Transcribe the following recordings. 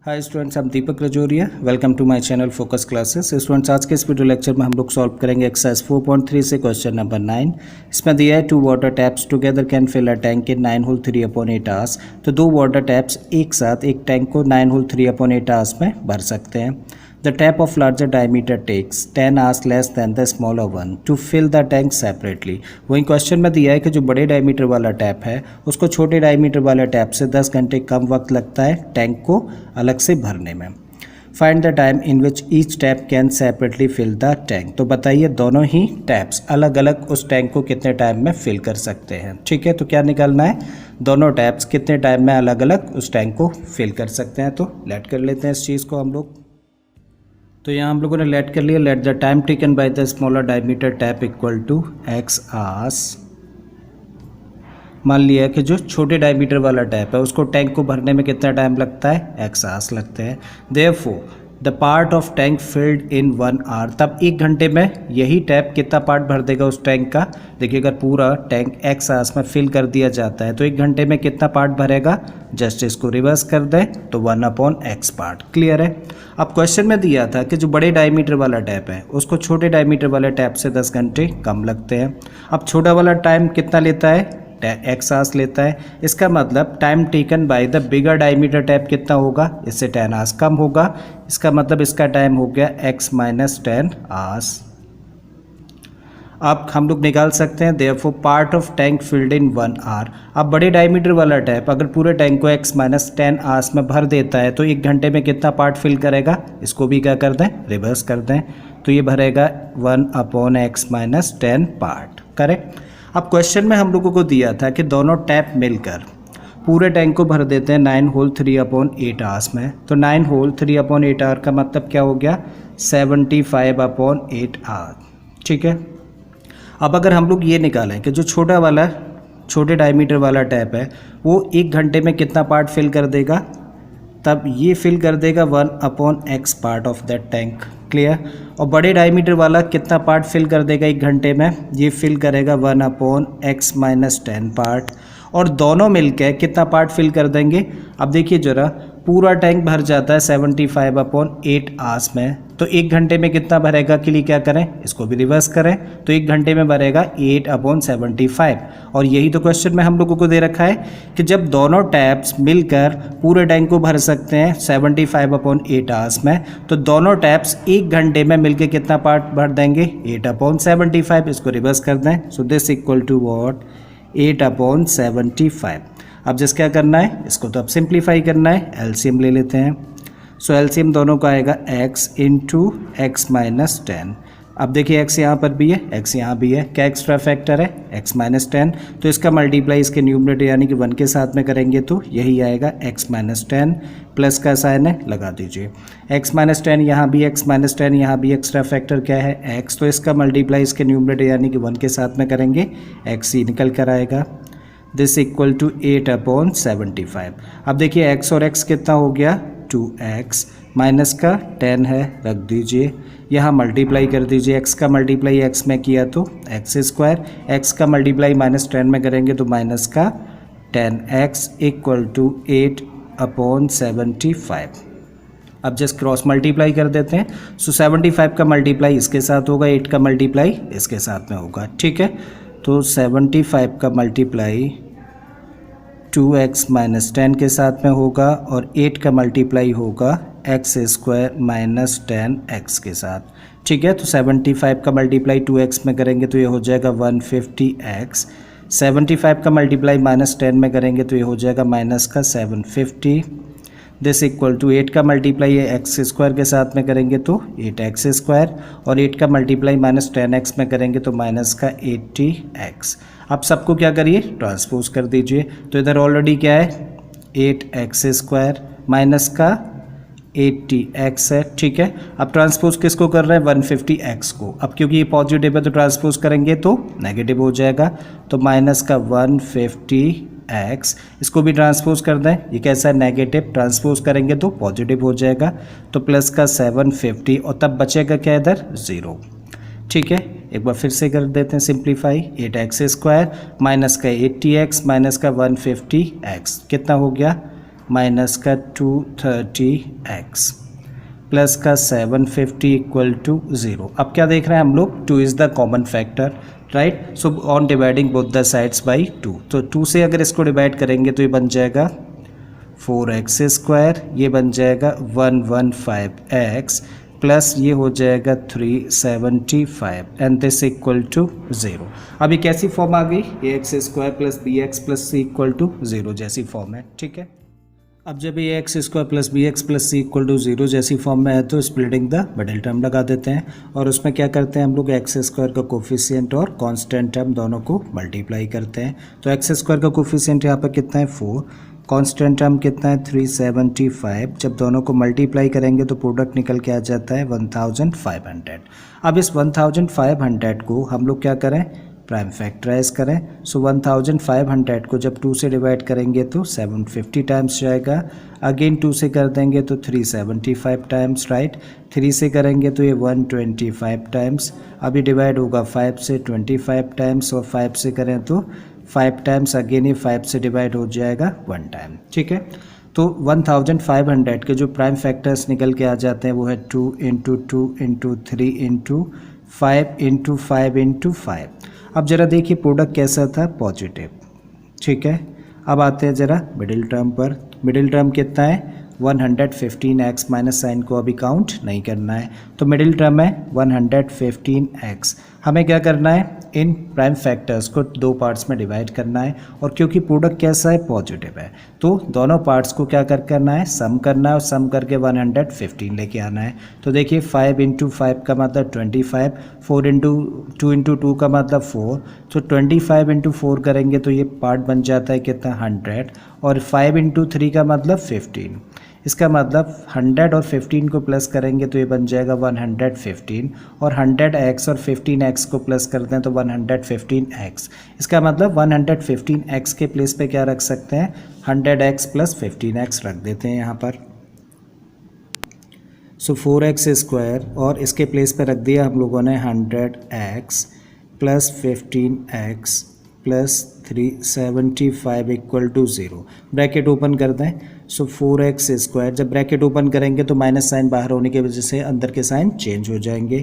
Hi students, I'm Deepak Rajauria. Welcome to my channel focus classes. Students, आज के इस video lecture में हम लोग सॉल्व करेंगे एक्सरसाइज 4.3 से क्वेश्चन नंबर 9। इसमें दिया है 2 water taps together can fill a tank in 9 whole 3/8 hours. तो 2 वाटर टैप्स एक साथ एक टैंक को 9 होल 3/8 आवर्स में भर सकते हैं। The tap of larger diameter takes 10 hours less than the smaller one to fill the tank separately. वही क्वेश्चन में दिया है कि जो बड़े डायमीटर वाला टैप है उसको छोटे डायमीटर वाले टैप से 10 घंटे कम वक्त लगता है टैंक को अलग से भरने में। Find the time in which each tap can separately fill the tank. तो बताइए दोनों ही टैप्स अलग अलग उस टैंक को कितने टाइम में फिल कर सकते हैं। ठीक है, तो क्या निकालना है, दोनों टैप्स कितने टाइम में अलग अलग उस टैंक को फिल कर सकते हैं। तो लेट कर लेते हैं इस चीज़ को हम लोग। तो यहाँ हम लोगों ने लेट कर लिया। Let the time taken by the smaller diameter tap equal to x hours. मान लिया कि जो छोटे डायमीटर वाला टैप है उसको टैंक को भरने में कितना टाइम लगता है, x आवर्स लगते हैं। Therefore the part of tank filled in 1 hour. तब 1 घंटे में यही टैप कितना पार्ट भर देगा उस टैंक का। देखिए, अगर पूरा टैंक x आवर्स में फिल कर दिया जाता है तो 1 घंटे में कितना पार्ट भरेगा। जस्ट इसको रिवर्स कर दें तो 1/x पार्ट। क्लियर है। अब क्वेश्चन में दिया था कि जो बड़े डायमीटर वाला टैप है उसको छोटे डायमीटर वाले टैप से 10 घंटे कम लगते हैं। अब छोटा वाला टाइम कितना लेता है, x आवर्स लेता है। इसका मतलब time taken by the bigger diameter tap कितना होगा, इससे 10 आवर्स कम होगा। इसका मतलब इसका टाइम हो गया x - 10 आवर्स। अब हम लोग निकाल सकते हैं therefore part of tank filled in 1 hour. अब बड़े डायमीटर वाला टैप अगर पूरे टैंक को x - 10 आवर्स में भर देता है तो 1 घंटे में कितना पार्ट फिल करेगा। इसको भी क्या कर दें, रिवर्स कर दें, तो ये भरेगा 1/x - 10 पार्ट। करेक्ट। अब क्वेश्चन में हम लोगों को दिया था कि दोनों टैप मिलकर पूरे टैंक को भर देते हैं 9 होल 3/8 आवर्स में। तो 9 होल 3/8 आवर का मतलब क्या हो गया, 75/8 आवर। ठीक है। अब अगर हम लोग ये निकालें कि जो छोटे डायमीटर वाला टैप है वो 1 घंटे में कितना पार्ट फिल कर देगा, तब ये फिल कर देगा 1/x part of that tank. Clear. और बड़े डायमीटर वाला कितना पार्ट फिल कर देगा 1 घंटे में, ये फिल करेगा 1/x - 10 पार्ट। और दोनों मिलकर कितना पार्ट फिल कर देंगे। अब देखिए जरा, पूरा टैंक भर जाता है 75/8 आवर्स में, तो 1 घंटे में कितना भरेगा के लिए क्या करें, इसको भी रिवर्स करें, तो 1 घंटे में भरेगा 8/75। और यही तो क्वेश्चन में हम लोगों को दे रखा है कि जब दोनों टैप्स मिलकर पूरे टैंक को भर सकते हैं 75/8 आवर्स में, तो दोनों टैप्स 1 घंटे में मिलकर कितना पार्ट भर देंगे, 8/75। इसको रिवर्स कर दें, so this equal to what, 8/75। अब जिस क्या करना है, इसको तो अब सिंप्लीफाई करना है, एलसीएम ले लेते हैं। सो एलसीएम दोनों का आएगा x × x - 10। अब देखिए x यहाँ पर भी है, x यहाँ भी है, क्या एक्स्ट्रा फैक्टर है, x - 10। तो इसका मल्टीप्लाई इसके न्यूमरेटर यानी कि 1 के साथ में करेंगे तो यही आएगा x - 10, प्लस का साइन है लगा दीजिए। x - 10 यहाँ भी, x - 10 यहाँ भी, एक्स्ट्रा फैक्टर क्या है x, तो इसका मल्टीप्लाई इसके न्यूमरेटर यानी कि 1 के साथ में करेंगे, x ही निकल कर आएगा। This equal to 8/75। अब देखिए x और x कितना हो गया, 2x, माइनस का 10 है रख दीजिए, यहाँ मल्टीप्लाई कर दीजिए। x का मल्टीप्लाई x में किया तो x², x का मल्टीप्लाई -10 में करेंगे तो माइनस का 10x इक्वल टू 8/75। अब जस्ट क्रॉस मल्टीप्लाई कर देते हैं। सो 75 का मल्टीप्लाई इसके साथ होगा, 8 का मल्टीप्लाई इसके साथ में होगा। ठीक है, तो 75 का मल्टीप्लाई 2x - 10 के साथ में होगा और 8 का मल्टीप्लाई होगा x² - 10x के साथ। ठीक है, तो 75 का मल्टीप्लाई 2x में करेंगे तो ये हो जाएगा 150x। 75 का मल्टीप्लाई -10 में करेंगे तो ये हो जाएगा माइनस का 750। दिस इक्वल टू 8 का मल्टीप्लाई x² के साथ में करेंगे तो 8x² और 8 का मल्टीप्लाई -10x में करेंगे तो माइनस का 80x। अब सबको क्या करिए, ट्रांसपोज कर दीजिए। तो इधर ऑलरेडी क्या है, 8x² माइनस का 80x है। ठीक है, अब ट्रांसपोज किसको कर रहे हैं, 150x को। अब क्योंकि ये पॉजिटिव है तो ट्रांसपोज करेंगे तो नेगेटिव हो जाएगा, तो माइनस का 150x। इसको भी ट्रांसपोज कर दें, ये कैसा है, नेगेटिव, ट्रांसपोज करेंगे तो पॉजिटिव हो जाएगा, तो प्लस का 750 और तब बचेगा क्या इधर, 0। ठीक है, एक बार फिर से कर देते हैं सिंप्लीफाई। 8x² माइनस का 80x माइनस का 150x कितना हो गया, माइनस का 230x प्लस का 750 इक्वल टू 0। अब क्या देख रहे हैं हम लोग, 2 is the common factor, right. So on dividing both the sides by 2, तो 2 से अगर इसको डिवाइड करेंगे तो ये बन जाएगा 4x², ये बन जाएगा 115x प्लस ये हो जाएगा 375 एंड दिस इक्वल टू 0। अब ये कैसी फॉर्म आ गई, ax² plus bx plus c equal to 0 जैसी फॉर्म है, ठीक है। अब जब ये ax² plus bx plus c equal to 0 जैसी फॉर्म में है तो स्प्लिटिंग द मिडिल टर्म लगा देते हैं और उसमें क्या करते हैं हम लोग, x² का कोफिशिएंट और कांस्टेंट टर्म दोनों को मल्टीप्लाई करते हैं। तो x² का कोफिशिएंट यहाँ पर कितना है 4, कांस्टेंट टर्म कितना है 375। जब दोनों को मल्टीप्लाई करेंगे तो प्रोडक्ट निकल के आ जाता है 1500। अब इस 1500 को हम लोग क्या करें, प्राइम फैक्टराइज करें। सो 1500 को जब 2 से डिवाइड करेंगे तो 750 टाइम्स जाएगा, अगेन 2 से कर देंगे तो 375 टाइम्स, राइट। 3 से करेंगे तो ये 125 टाइम्स, अभी डिवाइड होगा 5 से 25 टाइम्स और 5 से करें तो 5 टाइम्स, अगेन ये 5 से डिवाइड हो जाएगा 1 टाइम, ठीक है। तो 1500 के जो प्राइम फैक्टर्स निकल के आ जाते हैं वो है 2 into 2 into 3 into 5 into 5 into 5। अब ज़रा देखिए प्रोडक्ट कैसा था, पॉजिटिव, ठीक है। अब आते हैं ज़रा मिडिल टर्म पर। मिडिल टर्म कितना है 115x, माइनस साइन को अभी काउंट नहीं करना है, तो मिडिल टर्म है 115x। हमें क्या करना है, इन प्राइम फैक्टर्स को 2 पार्ट्स में डिवाइड करना है और क्योंकि प्रोडक्ट कैसा है, पॉजिटिव है, तो दोनों पार्ट्स को क्या करना है, सम करना है और सम करके 115 लेके आना है। तो देखिए 5 इंटू 5 का मतलब 25, 4 इंटू 2 इंटू 2 का मतलब 4, तो 25 इंटू 4 करेंगे तो ये पार्ट बन जाता है कितना 100 और 5 इंटू 3 का मतलब 15। इसका मतलब 100 और 15 को प्लस करेंगे तो ये बन जाएगा 115 और 100x और 15x को प्लस करते हैं तो 115x। इसका मतलब 115x के प्लेस पे क्या रख सकते हैं, 100x प्लस 15x रख देते हैं यहाँ पर। सो 4x² और इसके प्लेस पे रख दिया हम लोगों ने 100x plus 15x plus 375 equal to 0। Bracket open कर दें। सो 4x², जब ब्रैकेट ओपन करेंगे तो माइनस साइन बाहर होने की वजह से अंदर के साइन चेंज हो जाएंगे,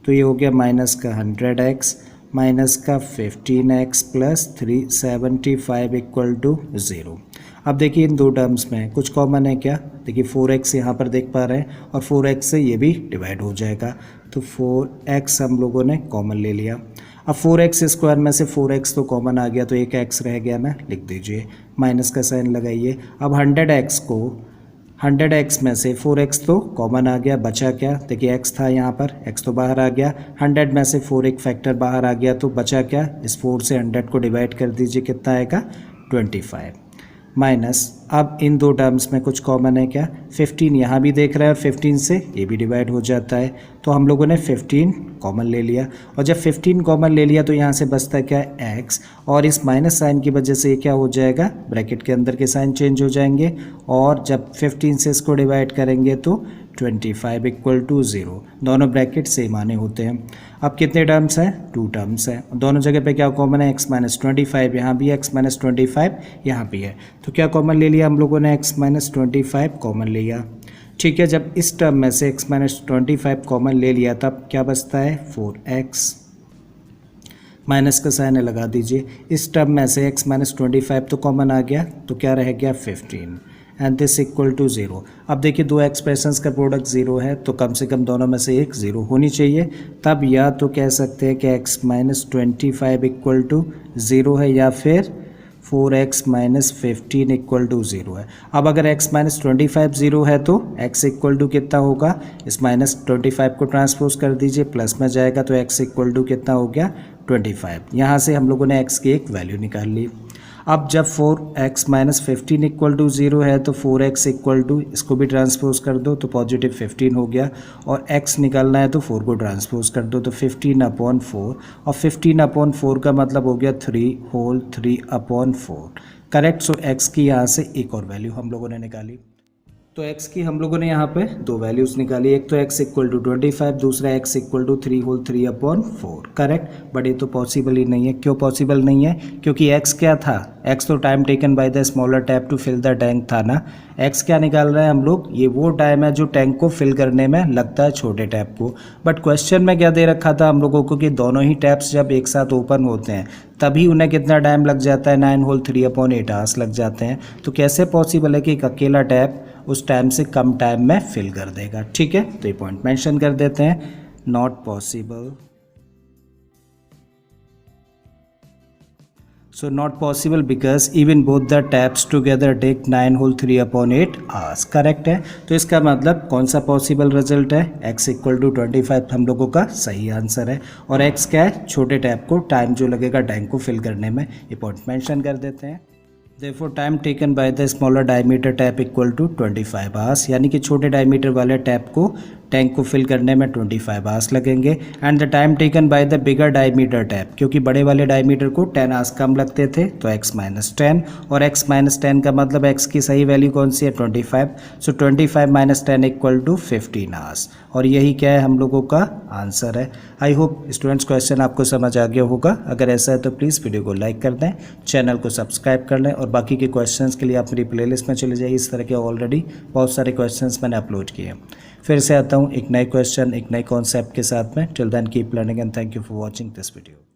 तो ये हो गया माइनस का 100x माइनस का 15x प्लस 375 इक्वल टू 0। अब देखिए इन दो टर्म्स में कुछ कॉमन है क्या, देखिए 4x यहाँ पर देख पा रहे हैं और 4x से ये भी डिवाइड हो जाएगा, तो 4x हम लोगों ने कॉमन ले लिया। अब 4x² में से 4x तो कॉमन आ गया तो एक x रह गया ना, लिख दीजिए, माइनस का साइन लगाइए। अब 100x को 100x में से 4x तो कॉमन आ गया, बचा क्या, देखिए x था यहाँ पर, x तो बाहर आ गया, 100 में से 4 एक फैक्टर बाहर आ गया तो बचा क्या, इस 4 से 100 को डिवाइड कर दीजिए, कितना आएगा 25 माइनस। अब इन दो टर्म्स में कुछ कॉमन है क्या, 15 यहाँ भी देख रहा है और 15 से ये भी डिवाइड हो जाता है, तो हम लोगों ने 15 कॉमन ले लिया और जब 15 कॉमन ले लिया तो यहाँ से बचता क्या है x, और इस माइनस साइन की वजह से ये क्या हो जाएगा, ब्रैकेट के अंदर के साइन चेंज हो जाएंगे और जब 15 से इसको डिवाइड करेंगे तो 25 इक्वल टू 0। दोनों ब्रैकेट सेम आने होते हैं। अब कितने टर्म्स हैं, 2 टर्म्स हैं, दोनों जगह पे क्या कॉमन है, x माइनस 25 यहाँ भी है, x माइनस 25 यहाँ भी है, तो क्या कॉमन ले लिया हम लोगों ने, x माइनस 25 कॉमन ले लिया, ठीक है। जब इस टर्म में से x माइनस 25 कॉमन ले लिया तब क्या बचता है 4x, माइनस का साइन लगा दीजिए। इस टर्म में से x माइनस 25 तो कॉमन आ गया तो क्या रह गया 15 एंड दिस इक्वल टू 0। अब देखिए दो एक्सप्रेशंस का प्रोडक्ट 0 है तो कम से कम दोनों में से एक 0 होनी चाहिए, तब या तो कह सकते हैं कि x माइनस 25 इक्वल टू 0 है या फिर 4x माइनस 15 इक्वल टू 0 है। अब अगर x माइनस 25 0 है तो x इक्वल टू कितना होगा, इस माइनस 25 को ट्रांसपोज कर दीजिए, प्लस में जाएगा तो x इक्वल टू कितना हो गया 25। यहाँ से हम लोगों ने x की एक वैल्यू निकाल ली। अब जब 4x माइनस 15 इक्वल टू 0 है तो 4x इक्वल टू, इसको भी ट्रांसपोज कर दो तो पॉजिटिव 15 हो गया, और x निकालना है तो 4 को ट्रांसपोज कर दो तो 15/4, और 15/4 का मतलब हो गया 3 होल 3/4, करेक्ट। सो x की यहाँ से एक और वैल्यू हम लोगों ने निकाली। तो x की हम लोगों ने यहाँ पे दो वैल्यूज़ निकाली, एक तो x इक्वल टू 25, दूसरा x equal to 3 whole 3/4, correct. But ये तो पॉसिबल ही नहीं है। क्यों पॉसिबल नहीं है? क्योंकि x क्या था, x तो time taken by the smaller tap to fill the tank था ना। x क्या निकाल रहे हैं हम लोग, ये वो टाइम है जो टैंक को फिल करने में लगता है छोटे टैप को। बट क्वेश्चन में क्या दे रखा था हम लोगों को कि दोनों ही टैप्स जब एक साथ ओपन होते हैं तभी उन्हें कितना टाइम लग जाता है, 9 होल 3/8 आवर्स लग जाते हैं। तो कैसे पॉसिबल है कि एक अकेला टैप उस टाइम से कम टाइम में फिल कर देगा? ठीक है, तो ये पॉइंट मेंशन कर देते हैं, not possible. So not possible because even both the taps together take 9 whole 3/8 hours, correct है। तो इसका मतलब कौन सा पॉसिबल रिजल्ट है, x इक्वल टू 25 हम लोगों का सही आंसर है। और x क्या है, छोटे टैप को टाइम जो लगेगा टैंक को फिल करने में, ये पॉइंट मेंशन कर देते हैं। Therefore time taken by the smaller diameter tap equal to 25 hours, यानी कि छोटे डायमीटर वाले टैप को टैंक को फिल करने में 25 आवर्स लगेंगे। And the time taken by the bigger diameter tap, क्योंकि बड़े वाले डायमीटर को 10 आवर्स कम लगते थे तो x माइनस 10, और x माइनस 10 का मतलब x की सही वैल्यू कौन सी है, 25। सो 25 माइनस 10 इक्वल टू 15 आवर्स, और यही क्या है हम लोगों का आंसर है। आई होप स्टूडेंट्स क्वेश्चन आपको समझ आ गया होगा। अगर ऐसा है तो प्लीज़ वीडियो को लाइक कर दें, चैनल को सब्सक्राइब कर लें, और बाकी के क्वेश्चंस के लिए आप मेरी प्लेलिस्ट में चले जाइए। इस तरह के ऑलरेडी बहुत सारे क्वेश्चंस मैंने अपलोड किए हैं। फिर से आता हूँ एक नए क्वेश्चन, एक नए कॉन्सेप्ट के साथ में। Till then keep learning and thank you for watching this video.